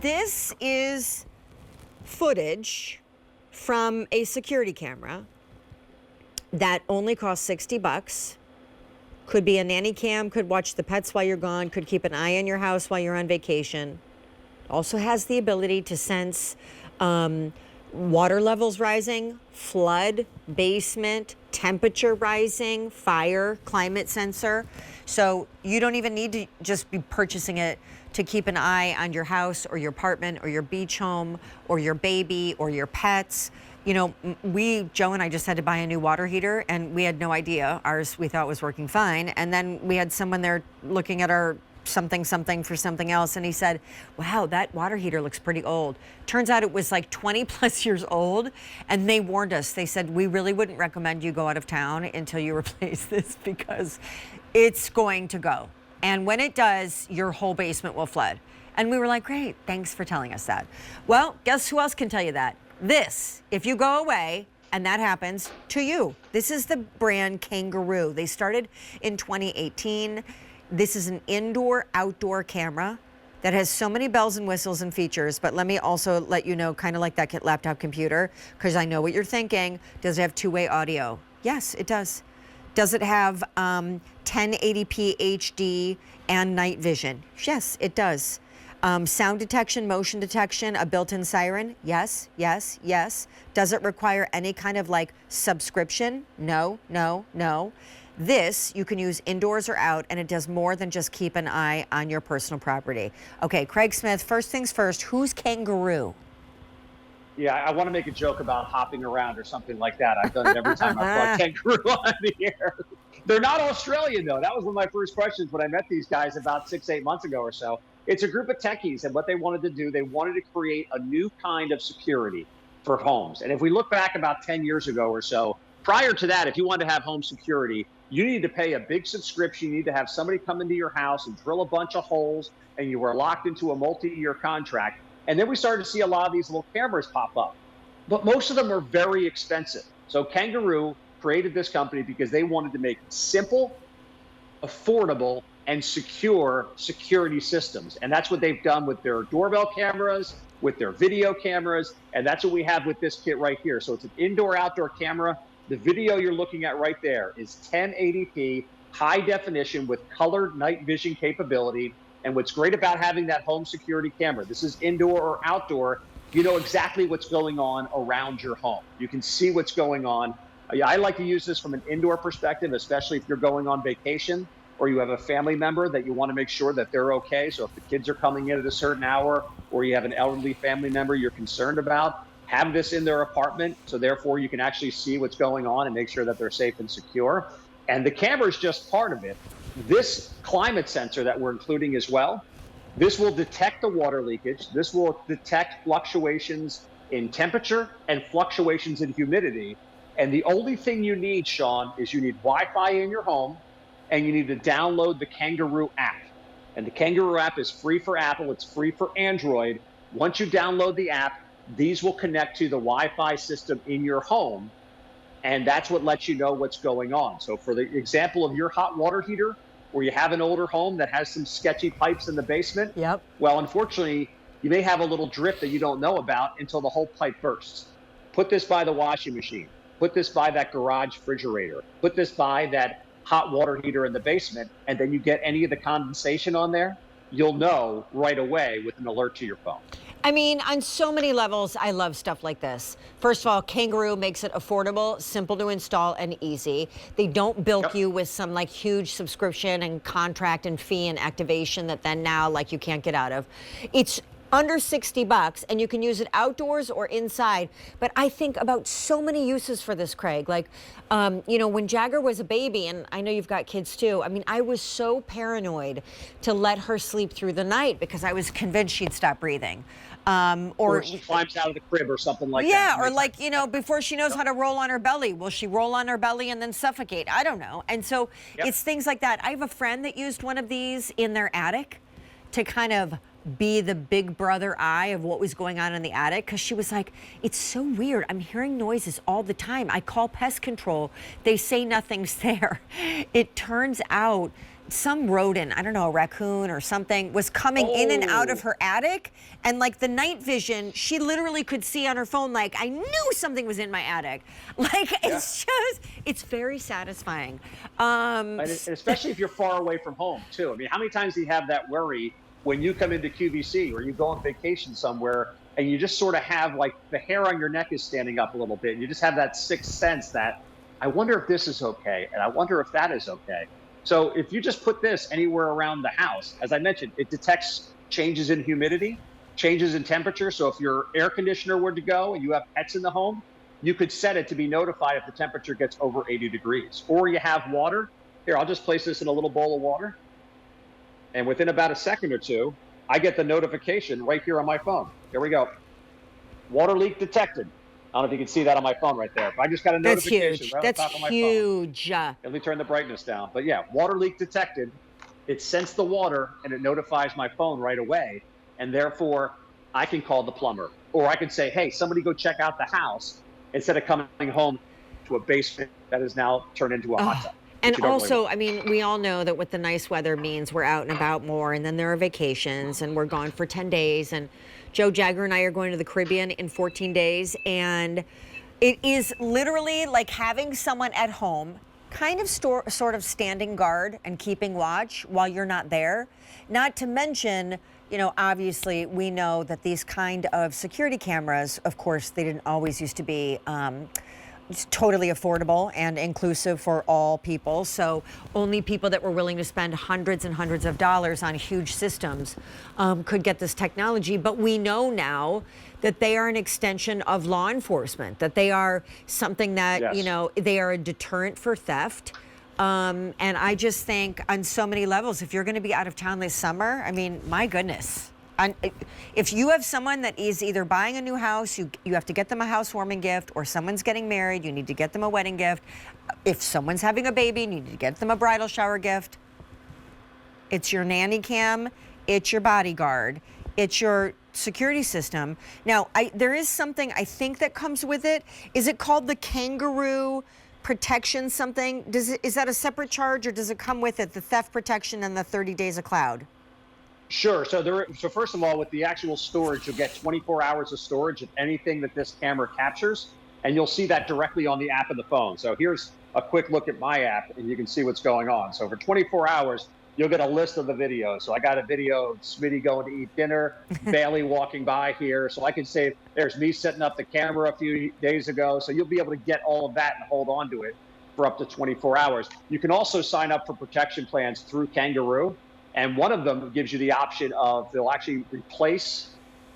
This is footage from a security camera that only costs 60 bucks. Could be a nanny cam, could watch the pets while you're gone, could keep an eye on your house while you're on vacation. Also has the ability to sense water levels rising, flood, basement, temperature rising, fire, climate sensor. So you don't even need to just be purchasing it to keep an eye on your house or your apartment or your beach home or your baby or your pets. You know, Joe and I just had to buy a new water heater and we had no idea. Ours we thought was working fine. And then we had someone there looking at our something for something else, and he said, wow, that water heater looks pretty old. Turns out it was like 20 plus years old, and they warned us. They said, we really wouldn't recommend you go out of town until you replace this because it's going to go. And when it does, your whole basement will flood. And we were like, great, thanks for telling us that. Well, guess who else can tell you that? This, if you go away, and that happens to you. This is the brand Kangaroo. They started in 2018. This is an indoor-outdoor camera that has so many bells and whistles and features, but let me also let you know, kind of like that laptop computer, because I know what you're thinking. Does it have two-way audio? Yes, it does. Does it have 1080p HD and night vision? Yes, it does. Sound detection, motion detection, a built-in siren? Yes, yes, yes. Does it require any kind of like subscription? No, no, no. This you can use indoors or out, and it does more than just keep an eye on your personal property. Okay, Craig Smith, first things first, who's Kangaroo? Yeah, I want to make a joke about hopping around or something like that. I've done it every time I've brought Kangaroo on the air. They're not Australian, though. That was one of my first questions when I met these guys about 6-8 months ago or so. It's a group of techies, and what they wanted to do, they wanted to create a new kind of security for homes. And if we look back about 10 years ago or so, prior to that, if you wanted to have home security, you need to pay a big subscription. You need to have somebody come into your house and drill a bunch of holes, and you were locked into a multi-year contract. And then we started to see a lot of these little cameras pop up. But most of them are very expensive. So Kangaroo created this company because they wanted to make simple, affordable, and secure security systems. And that's what they've done with their doorbell cameras, with their video cameras, and that's what we have with this kit right here. So it's an indoor-outdoor camera. The video you're looking at right there is 1080p, high definition with colored night vision capability. And what's great about having that home security camera, this is indoor or outdoor, you know exactly what's going on around your home. You can see what's going on. I like to use this from an indoor perspective, especially if you're going on vacation or you have a family member that you want to make sure that they're okay. So if the kids are coming in at a certain hour, or you have an elderly family member you're concerned about, have this in their apartment, so therefore you can actually see what's going on and make sure that they're safe and secure. And the camera is just part of it. This climate sensor that we're including as well, this will detect the water leakage. This will detect fluctuations in temperature and fluctuations in humidity. And the only thing you need, Sean, is you need Wi-Fi in your home, and you need to download the Kangaroo app. And the Kangaroo app is free for Apple. It's free for Android. Once you download the app, these will connect to the Wi-Fi system in your home, and that's what lets you know what's going on. So for the example of your hot water heater, where you have an older home that has some sketchy pipes in the basement, Yep. Well, unfortunately, you may have a little drip that you don't know about until the whole pipe bursts. Put this by the washing machine. Put this by that garage refrigerator. Put this by that hot water heater in the basement, and then you get any of the condensation on there, you'll know right away with an alert to your phone. I mean, on so many levels, I love stuff like this. First of all, Kangaroo makes it affordable, simple to install, and easy. They don't bilk you with some like huge subscription and contract and fee and activation that then now like you can't get out of. It's under 60 bucks, and you can use it outdoors or inside. But I think about so many uses for this, Craig. Like, you know, when Jagger was a baby, and I know you've got kids too, I mean, I was so paranoid to let her sleep through the night because I was convinced she'd stop breathing. Or she climbs out of the crib or something like that. Yeah, or like, you know, before she knows how to roll on her belly, will she roll on her belly and then suffocate? I don't know. And so it's things like that. I have a friend that used one of these in their attic to kind of be the big brother eye of what was going on in the attic, because she was like, it's so weird. I'm hearing noises all the time. I call pest control. They say nothing's there. It turns out some rodent, I don't know, a raccoon or something, was coming in and out of her attic. And like the night vision, she literally could see on her phone, like, I knew something was in my attic. Like, it's just, it's very satisfying. And especially if you're far away from home, too. I mean, how many times do you have that worry when you come into QVC or you go on vacation somewhere and you just sort of have like the hair on your neck is standing up a little bit. And you just have that sixth sense that I wonder if this is okay. And I wonder if that is okay. So if you just put this anywhere around the house, as I mentioned, it detects changes in humidity, changes in temperature. So if your air conditioner were to go and you have pets in the home, you could set it to be notified if the temperature gets over 80 degrees. Or you have water. Here, I'll just place this in a little bowl of water. And within about a second or two, I get the notification right here on my phone. Here we go. Water leak detected. I don't know if you can see that on my phone right there. But I just got a notification right on the top of my phone. That's huge. Let me turn the brightness down. But yeah, water leak detected. It sensed the water and it notifies my phone right away. And therefore, I can call the plumber. Or I can say, hey, somebody go check out the house instead of coming home to a basement that is now turned into a hot tub. And also, I mean, we all know that what the nice weather means, we're out and about more, and then there are vacations, and we're gone for 10 days. And Joe Jagger and I are going to the Caribbean in 14 days. And it is literally like having someone at home kind of sort of standing guard and keeping watch while you're not there. Not to mention, you know, obviously we know that these kind of security cameras, of course, they didn't always used to be it's totally affordable and inclusive for all people. So only people that were willing to spend hundreds and hundreds of dollars on huge systems could get this technology. But we know now that they are an extension of law enforcement, that they are something that, you know, they are a deterrent for theft. And I just think on so many levels, if you're going to be out of town this summer, I mean, my goodness. If you have someone that is either buying a new house, you have to get them a housewarming gift, or someone's getting married, you need to get them a wedding gift. If someone's having a baby, you need to get them a bridal shower gift. It's your nanny cam, it's your bodyguard, it's your security system. Now, there is something I think that comes with it. Is it called the Kangaroo Protection something? Is that a separate charge, or does it come with it, the theft protection and the 30 days of cloud? Sure. So first of all, with the actual storage, you'll get 24 hours of storage of anything that this camera captures, and you'll see that directly on the app of the phone. So here's a quick look at my app, and you can see what's going on. So for 24 hours, you'll get a list of the videos. So I got a video of Smitty going to eat dinner, Bailey walking by here. So I can say, there's me setting up the camera a few days ago. So you'll be able to get all of that and hold on to it for up to 24 hours. You can also sign up for protection plans through Kangaroo. And one of them gives you the option of they'll actually replace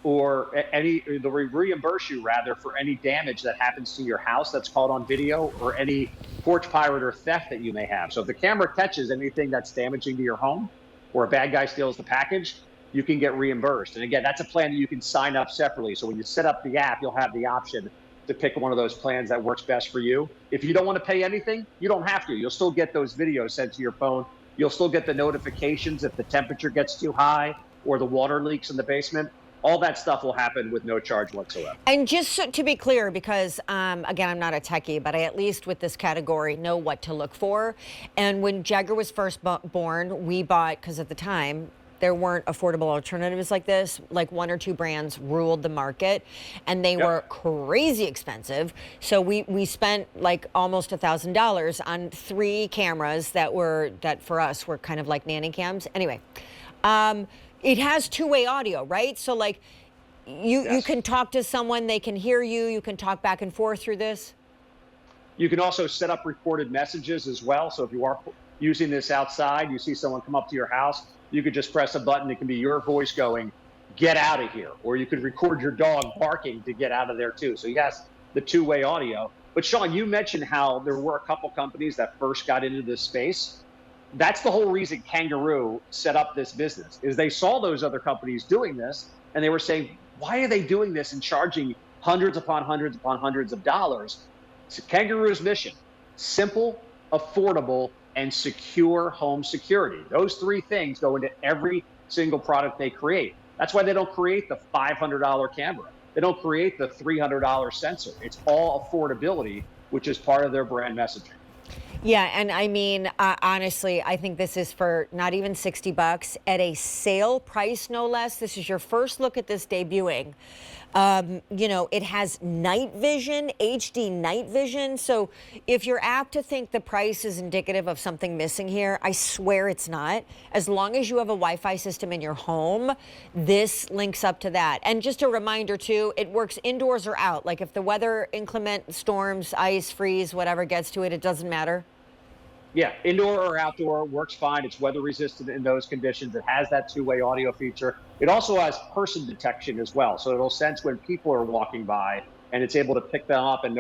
or they'll reimburse you rather for any damage that happens to your house that's caught on video, or any porch pirate or theft that you may have. So if the camera catches anything that's damaging to your home, or a bad guy steals the package, you can get reimbursed. And again, that's a plan that you can sign up separately. So when you set up the app, you'll have the option to pick one of those plans that works best for you. If you don't want to pay anything, you don't have to. You'll still get those videos sent to your phone. You'll still get the notifications if the temperature gets too high or the water leaks in the basement. All that stuff will happen with no charge whatsoever. And just to be clear, because again, I'm not a techie, but I at least with this category know what to look for. And when Jagger was first born, we bought, because at the time, there weren't affordable alternatives like this. Like 1 or 2 brands ruled the market, and they were crazy expensive. So we spent like almost $1,000 on 3 cameras that for us were kind of like nanny cams. Anyway, it has 2-way audio, right? So like you can talk to someone, they can hear you, you can talk back and forth through this. You can also set up recorded messages as well. So if you are using this outside, you see someone come up to your house, you could just press a button. It can be your voice going, get out of here. Or you could record your dog barking to get out of there too. So yes, the 2-way audio. But Sean, you mentioned how there were a couple companies that first got into this space. That's the whole reason Kangaroo set up this business, is they saw those other companies doing this, and they were saying, why are they doing this and charging hundreds upon hundreds upon hundreds of dollars? So Kangaroo's mission: simple, affordable, and secure home security. Those 3 things go into every single product they create. That's why they don't create the $500 camera. They don't create the $300 sensor. It's all affordability, which is part of their brand messaging. Yeah, and I mean, honestly, I think this is for not even 60 bucks at a sale price, no less. This is your first look at this debuting. You know, it has night vision, HD night vision. So if you're apt to think the price is indicative of something missing here, I swear it's not. As long as you have a Wi-Fi system in your home, this links up to that. And just a reminder too, it works indoors or out. Like if the weather inclement, storms, ice, freeze, whatever gets to it, it doesn't matter. Yeah, indoor or outdoor works fine. It's weather resistant in those conditions. It has that two-way audio feature. It also has person detection as well, so it'll sense when people are walking by, and it's able to pick them up and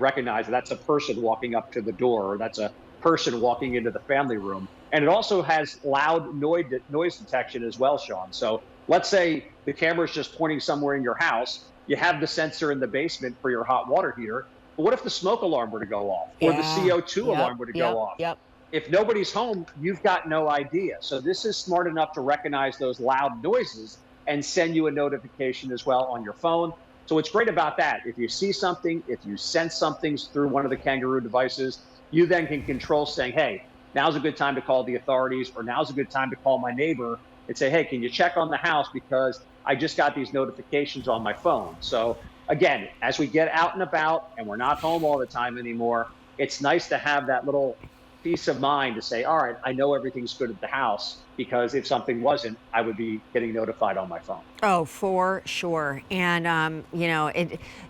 recognize that that's a person walking up to the door, or that's a person walking into the family room. And it also has loud noise detection as well, Sean. So let's say the camera is just pointing somewhere in your house. You have the sensor in the basement for your hot water heater. But what if the smoke alarm were to go off, or the Yeah. CO2 alarm were to go off? Yep. If nobody's home, you've got no idea. So this is smart enough to recognize those loud noises and send you a notification as well on your phone. So what's great about that, if you see something, if you sense something through one of the Kangaroo devices, you then can control saying, hey, now's a good time to call the authorities, or now's a good time to call my neighbor and say, hey, can you check on the house because I just got these notifications on my phone. So again, as we get out and about and we're not home all the time anymore, it's nice to have that little peace of mind to say, all right, I know everything's good at the house, because if something wasn't, I would be getting notified on my phone. Oh, for sure. And, you know,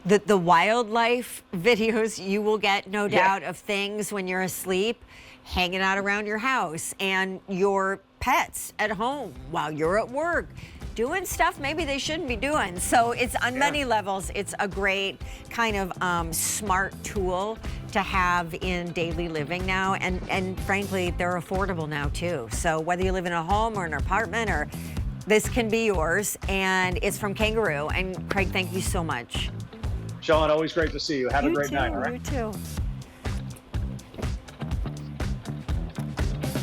the wildlife videos you will get, no doubt, of things when you're asleep, hanging out around your house, and your pets at home while you're at work, doing stuff maybe they shouldn't be doing. So it's on many levels, it's a great kind of smart tool to have in daily living now. And frankly, they're affordable now too. So whether you live in a home or an apartment, or this can be yours, and it's from Kangaroo. And Craig, thank you so much. Sean, always great to see you. Have a great night, all right? You too.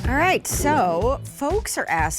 All right, so folks are asking